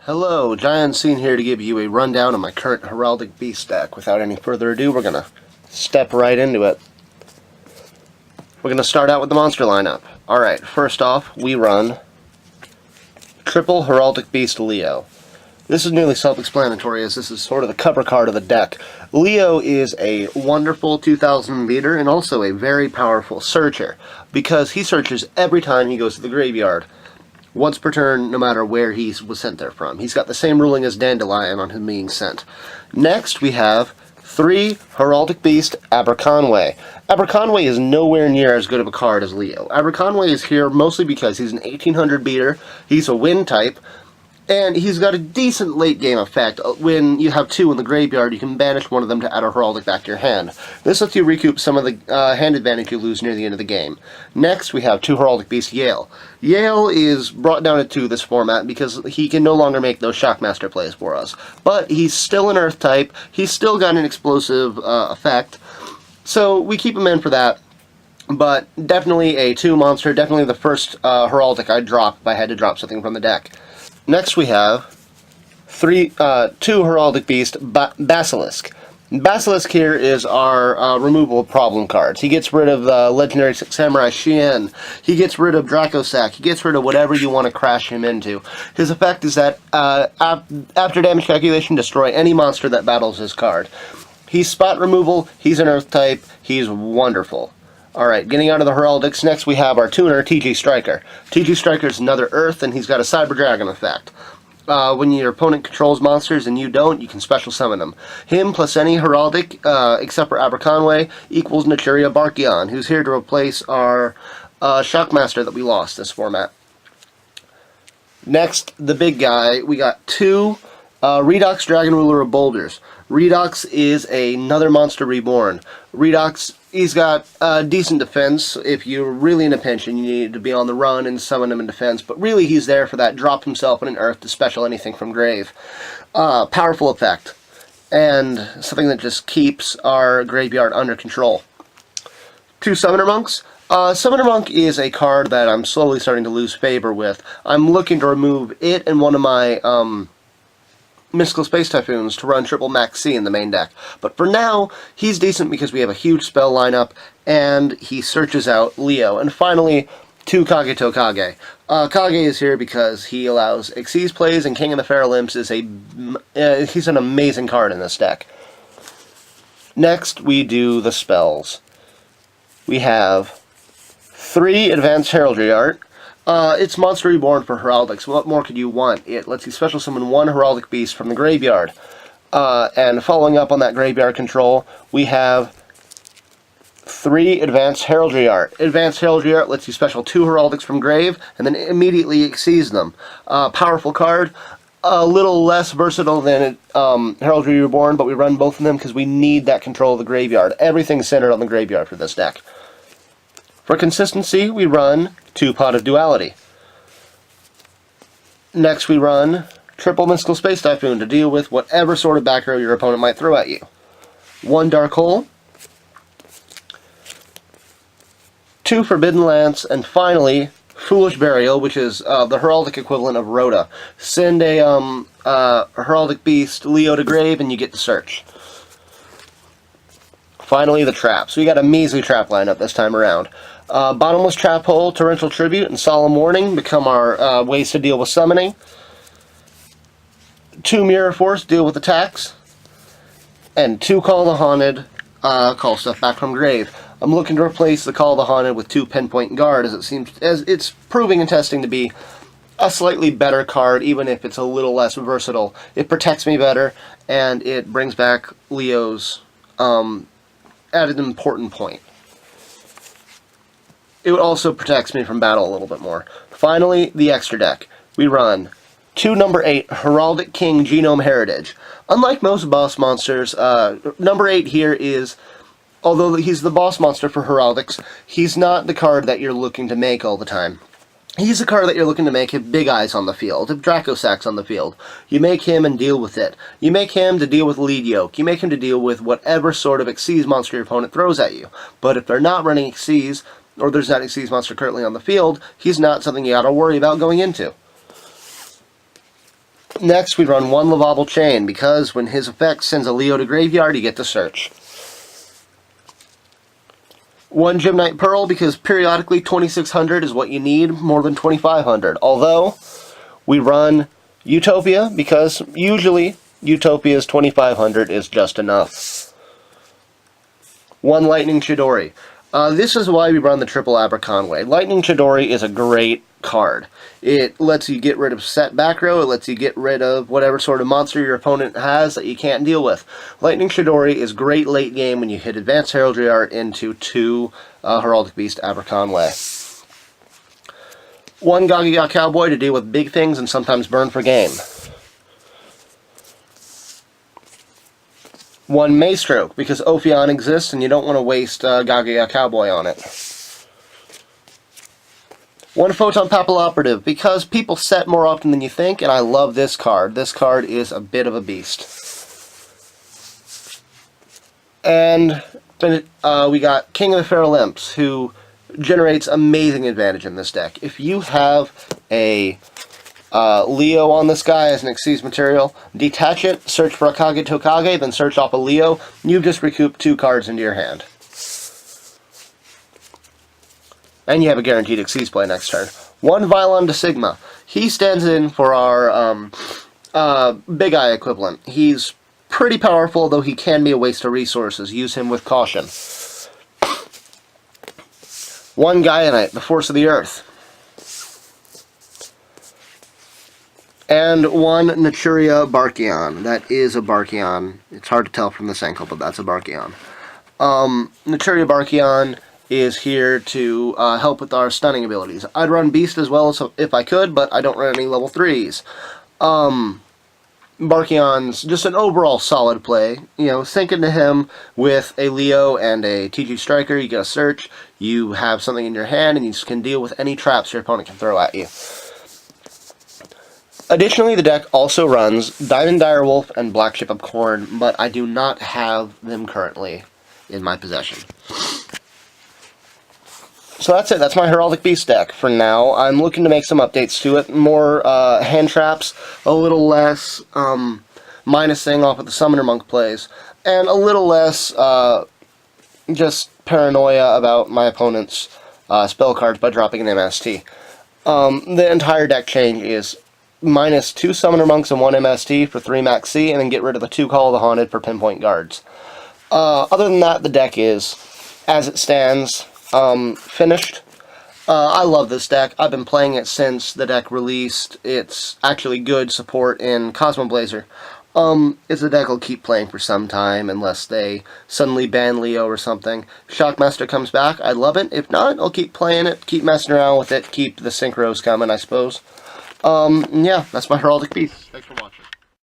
Hello, Juyunseen here to give you a rundown of my current Heraldic Beast deck. Without any further ado, we're going to step right into it. We're going to start out with the monster lineup. Alright, first off, we run triple Heraldic Beast Leo. This is nearly self-explanatory, as this is sort of the cover card of the deck. Leo is a wonderful 2000 beater and also a very powerful searcher, because he searches every time he goes to the graveyard. Once per turn, no matter where he was sent there from. He's got the same ruling as Dandelion on him being sent. Next, we have 3 Heraldic Beast Aberconway. Aberconway is nowhere near as good of a card as Leo. Aberconway is here mostly because he's an 1800 beater, he's a wind type, and he's got a decent late game effect. When you have 2 in the graveyard, you can banish one of them to add a Heraldic back to your hand. This lets you recoup some of the hand advantage you lose near the end of the game. Next, we have 2 Heraldic Beast Eale. Eale is brought down to 2 this format because he can no longer make those Shockmaster plays for us. But he's still an Earth type, he's still got an explosive effect, so we keep him in for that. But definitely a 2 monster, definitely the first Heraldic I'd drop if I had to drop something from the deck. Next we have 2 Heraldic Beast Basilisk. Basilisk here is our removal problem cards. He gets rid of the legendary Samurai Shien. He gets rid of Dracosac. He gets rid of whatever you want to crash him into. His effect is that after damage calculation, destroy any monster that battles his card. He's spot removal. He's an Earth type. He's wonderful. Alright, getting out of the Heraldics, next we have our tuner, TG Striker. TG Striker is another Earth, and he's got a Cyber Dragon effect. When your opponent controls monsters and you don't, you can special summon them. Him plus any Heraldic, except for Aberconway, equals Naturia Barkion, who's here to replace our Shockmaster that we lost this format. Next, the big guy, we got 2 Redox Dragon Ruler of Boulders. Redox is another monster reborn. Redox, he's got decent defense. If you're really in a pinch and you need to be on the run and summon him in defense, but really he's there for that drop himself in an Earth to special anything from grave. Powerful effect, and something that just keeps our graveyard under control. 2 Summoner Monks. Summoner Monk is a card that I'm slowly starting to lose favor with. I'm looking to remove it and one of my Mystical Space Typhoons to run triple Max C in the main deck. But for now, he's decent because we have a huge spell lineup, and he searches out Leo. And finally, 2 Kagetokage. Kage is here because he allows Xyz plays, and King of the Feral Imps is he's an amazing card in this deck. Next, we do the spells. We have 3 Advanced Heraldry Art. It's Monster Reborn for Heraldics. What more could you want? It lets you special summon 1 Heraldic Beast from the graveyard. And following up on that graveyard control, we have 3 Advanced Heraldry Art. Advanced Heraldry Art lets you special 2 Heraldics from grave, and then immediately Xyz them. Powerful card. A little less versatile than Heraldry Reborn, but we run both of them because we need that control of the graveyard. Everything's centered on the graveyard for this deck. For consistency, we run 2 Pot of Duality. Next we run triple Mystical Space Typhoon to deal with whatever sort of back row your opponent might throw at you. 1 Dark Hole, 2 Forbidden Lance, and finally, Foolish Burial, which is the Heraldic equivalent of Rhoda. Send a Heraldic Beast Leo to grave and you get to search. Finally, the traps. We got a measly trap lineup this time around. Bottomless Trap Hole, Torrential Tribute, and Solemn Warning become our ways to deal with summoning. 2 Mirror Force, deal with attacks. And 2 Call the Haunted, call stuff back from grave. I'm looking to replace the Call the Haunted with 2 Pinpoint Guard, as it's proving and testing to be a slightly better card, even if it's a little less versatile. It protects me better, and it brings back Leo's at an important point. It also protects me from battle a little bit more. Finally, the extra deck. We run 2 number 8 Heraldic King Genom-Heritage. Unlike most boss monsters, number 8 here is, although he's the boss monster for Heraldics, he's not the card that you're looking to make all the time. He's a card that you're looking to make have Big Eyes on the field, have Dracosac's on the field. You make him and deal with it. You make him to deal with Lead Yoke. You make him to deal with whatever sort of Xyz monster your opponent throws at you. But if they're not running Xyz, or there's not a Xyz monster currently on the field, he's not something you gotta worry about going into. Next, we run one Lavalval Chain, because when his effect sends a Leo to graveyard, you get to search. One Gymnite Pearl, because periodically 2600 is what you need, more than 2500. Although, we run Utopia, because usually Utopia's 2500 is just enough. One Lightning Chidori. This is why we run the triple Aberconway. Lightning Chidori is a great card. It lets you get rid of set back row, it lets you get rid of whatever sort of monster your opponent has that you can't deal with. Lightning Chidori is great late game when you hit Advanced Heraldry Art into 2 Heraldic Beast Aberconway. One Gagaga Cowboy to deal with big things and sometimes burn for game. One Maestroke, because Ophion exists and you don't want to waste Gagaga Cowboy on it. One Photon Papilloperative, because people set more often than you think, and I love this card. This card is a bit of a beast. And we got King of the Feral Imps, who generates amazing advantage in this deck. If you have a Leo on this guy as an Xyz material, detach it, search for a Kagetokage, then search off a Leo, you've just recouped 2 cards into your hand. And you have a guaranteed Xyz play next turn. One Vylon Disigma. He stands in for our Big Eye equivalent. He's pretty powerful, though he can be a waste of resources. Use him with caution. One Gaia, the Force of the Earth. And one Naturia Barkion. That is a Barkion. It's hard to tell from this angle, but that's a Barkion. Naturia Barkion is here to help with our stunning abilities. I'd run Beast as well as if I could, but I don't run any level 3s. Barkion's just an overall solid play. You know, sink into him with a Leo and a TG Striker, you get a search, you have something in your hand, and you can deal with any traps your opponent can throw at you. Additionally, the deck also runs Diamond Direwolf and Black Ship of Corn, but I do not have them currently in my possession. So that's it. That's my Heraldic Beast deck for now. I'm looking to make some updates to it. More hand traps, a little less minusing off of the Summoner Monk plays, and a little less just paranoia about my opponent's spell cards by dropping an MST. The entire deck change is minus 2 Summoner Monks and 1 MST for 3 Max C, and then get rid of the 2 Call of the Haunted for pinpoint guards. Other than that, the deck is, as it stands, finished. I love this deck. I've been playing it since the deck released. It's actually good support in Cosmoblazer. It's a deck I'll keep playing for some time unless they suddenly ban Leo or something. Shockmaster comes back, I love it. If not, I'll keep playing it, keep messing around with it, keep the synchros coming, I suppose. Yeah, that's my Heraldic Beast. Thanks for watching.